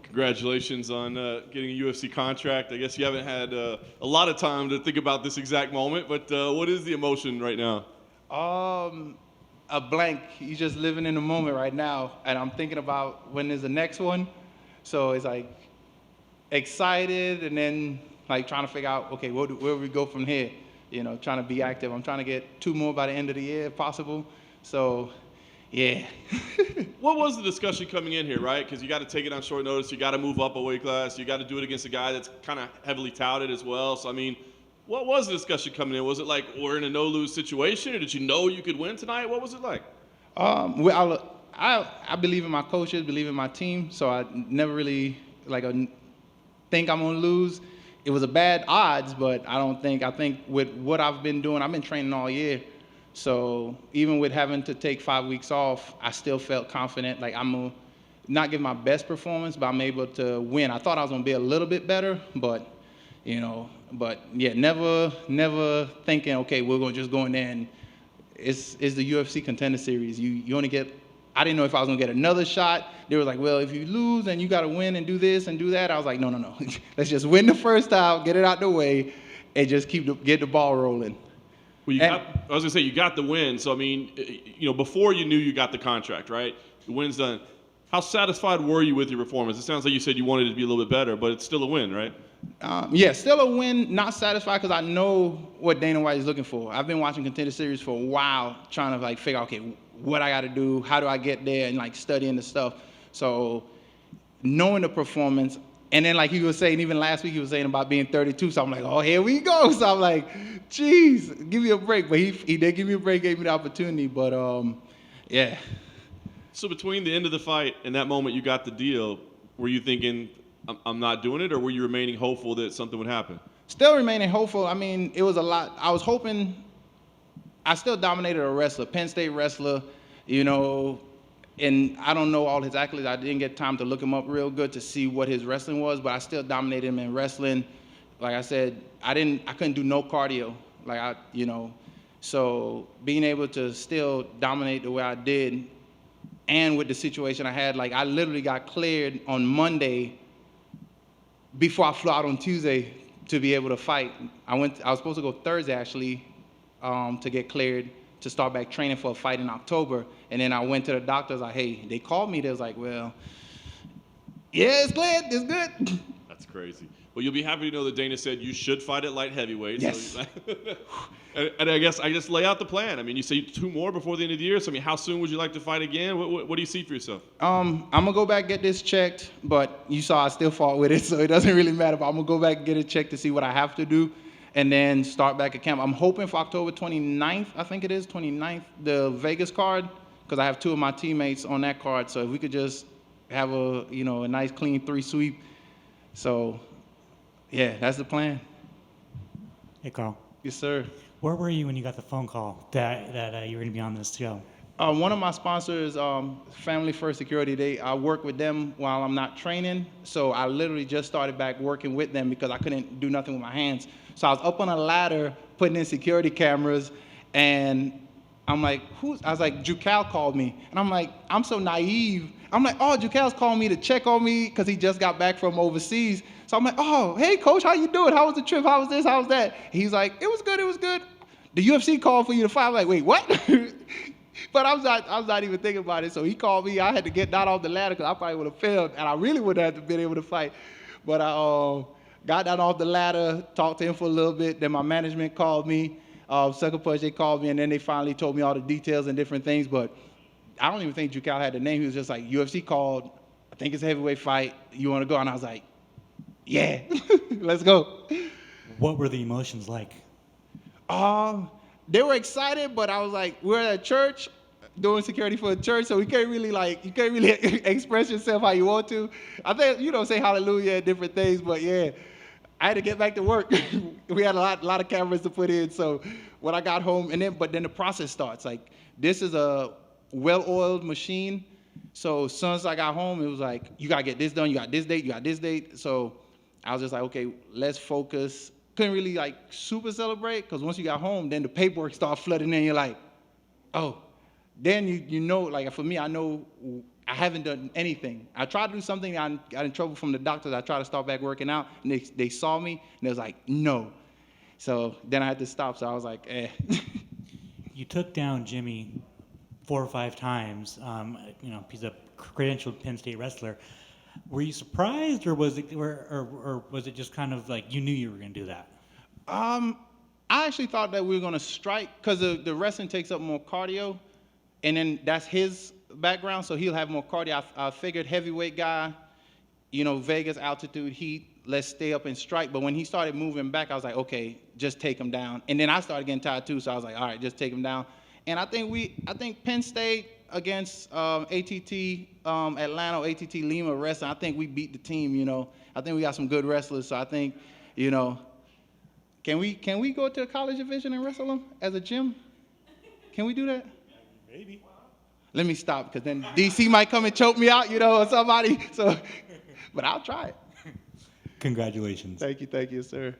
Congratulations on getting a UFC contract. I guess you haven't had a lot of time to think about this exact moment, but what is the emotion right now? Um, a blank. You're just living in the moment right now, and I'm thinking about when is the next one. So it's like excited, and then like trying to figure out, okay, where we go from here? You know, trying to be active. I'm trying to get 2 more by the end of the year if possible. So, yeah. What was the discussion coming in here, right? Because you got to take it on short notice. You got to move up a weight class. You got to do it against a guy that's kind of heavily touted as well. So, I mean, what was the discussion coming in? Was it like we're in a no-lose situation, or did you know you could win tonight? What was it like? Well, I believe in my coaches, believe in my team, so I never really like think I'm gonna lose. It was a bad odds, but I think with what I've been doing, I've been training all year. So even with having to take 5 weeks off, I still felt confident. Like I'm gonna not give my best performance, but I'm able to win. I thought I was gonna be a little bit better, but but yeah, never thinking, okay, we're gonna just go in there and it's the UFC Contender Series. You only get. I didn't know if I was gonna get another shot. They were like, well, if you lose, then you got to win and do this and do that. I was like, no. Let's just win the first out, get it out the way, and just get the ball rolling. Well, I was gonna say you got the win. So I mean, before you knew you got the contract, right? The win's done. How satisfied were you with your performance? It sounds like you said you wanted it to be a little bit better, but it's still a win, right? Yeah, still a win. Not satisfied because I know what Dana White is looking for. I've been watching Contender Series for a while, trying to like figure out, okay, what I got to do, how do I get there, and like studying the stuff. So knowing the performance, and then like he was saying, even last week he was saying about being 32. So I'm like, oh, here we go. So I'm like, geez, give me a break. But he did give me a break, gave me the opportunity. But yeah. So between the end of the fight and that moment you got the deal, were you thinking, I'm not doing it, or were you remaining hopeful that something would happen? Still remaining hopeful. I mean, it was a lot. I was hoping. I still dominated a wrestler, Penn State wrestler, and I don't know all his accolades. I didn't get time to look him up real good to see what his wrestling was, but I still dominated him in wrestling. Like I said, I couldn't do no cardio. So being able to still dominate the way I did, and with the situation I had, like I literally got cleared on Monday before I flew out on Tuesday to be able to fight. I was supposed to go Thursday actually to get cleared to start back training for a fight in October. And then I went to the doctors like, hey, they called me. They was like, well, yeah, it's cleared. It's good. That's crazy. Well, you'll be happy to know that Dana said you should fight at light heavyweight. Yes. So and I guess I just lay out the plan. I mean, you say 2 more before the end of the year. So, I mean, how soon would you like to fight again? What do you see for yourself? I'm going to go back get this checked, but you saw I still fought with it, so it doesn't really matter. But I'm going to go back and get it checked to see what I have to do and then start back at camp. I'm hoping for October 29th, I think it is, 29th, the Vegas card, because I have 2 of my teammates on that card. So if we could just have a nice, clean 3 sweep. So, yeah, that's the plan. Hey, Karl. Yes, sir. Where were you when you got the phone call that you were going to be on this show? One of my sponsors, Family First Security, I work with them while I'm not training. So I literally just started back working with them because I couldn't do nothing with my hands. So I was up on a ladder putting in security cameras, and I'm like, I was like, Jucal called me. And I'm like, I'm so naive. I'm like, oh, Jucal's calling me to check on me because he just got back from overseas. So I'm like, oh, hey, coach, how you doing? How was the trip? How was this? How was that? He's like, it was good. It was good. The UFC called for you to fight. I'm like, wait, what? But I was not even thinking about it. So he called me. I had to get down off the ladder because I probably would have failed, and I really would have been able to fight. But I got down off the ladder, talked to him for a little bit. Then my management called me. Sucker Punch, they called me, and then they finally told me all the details and different things. But I don't even think Jucal had the name. He was just like, UFC called. I think it's a heavyweight fight. You want to go? And I was like, yeah, let's go. What were the emotions like? They were excited, but I was like, we're at a church doing security for a church, so you can't really express yourself how you want to. I think, say hallelujah and different things, but yeah, I had to get back to work. We had a lot of cameras to put in, so when I got home, but then the process starts. Like, this is a well-oiled machine, so as soon as I got home, it was like, you gotta get this done, you got this date, you got this date. So I was just like, okay, let's focus. Couldn't really super celebrate because once you got home, then the paperwork started flooding in. You're like, oh, then you know, like for me, I know I haven't done anything. I tried to do something. I got in trouble from the doctors. I tried to start back working out, and they saw me, and they was like, no. So then I had to stop. So I was like, eh. You took down Jimmy 4 or 5 times. He's a credentialed Penn State wrestler. Were you surprised, or was it just kind of like you knew you were going to do that? I actually thought that we were going to strike because the wrestling takes up more cardio, and then that's his background, so he'll have more cardio. I figured heavyweight guy, Vegas altitude, heat, let's stay up and strike. But when he started moving back, I was like, okay, just take him down. And then I started getting tired too, so I was like, all right, just take him down. And I think Penn State against ATT Atlanta, ATT Lima wrestling, I think we beat the team. I think we got some good wrestlers. So I think, can we go to a college division and wrestle them as a gym? Can we do that? Maybe. Let me stop, because then DC might come and choke me out, or somebody. So, but I'll try it. Congratulations. Thank you, sir.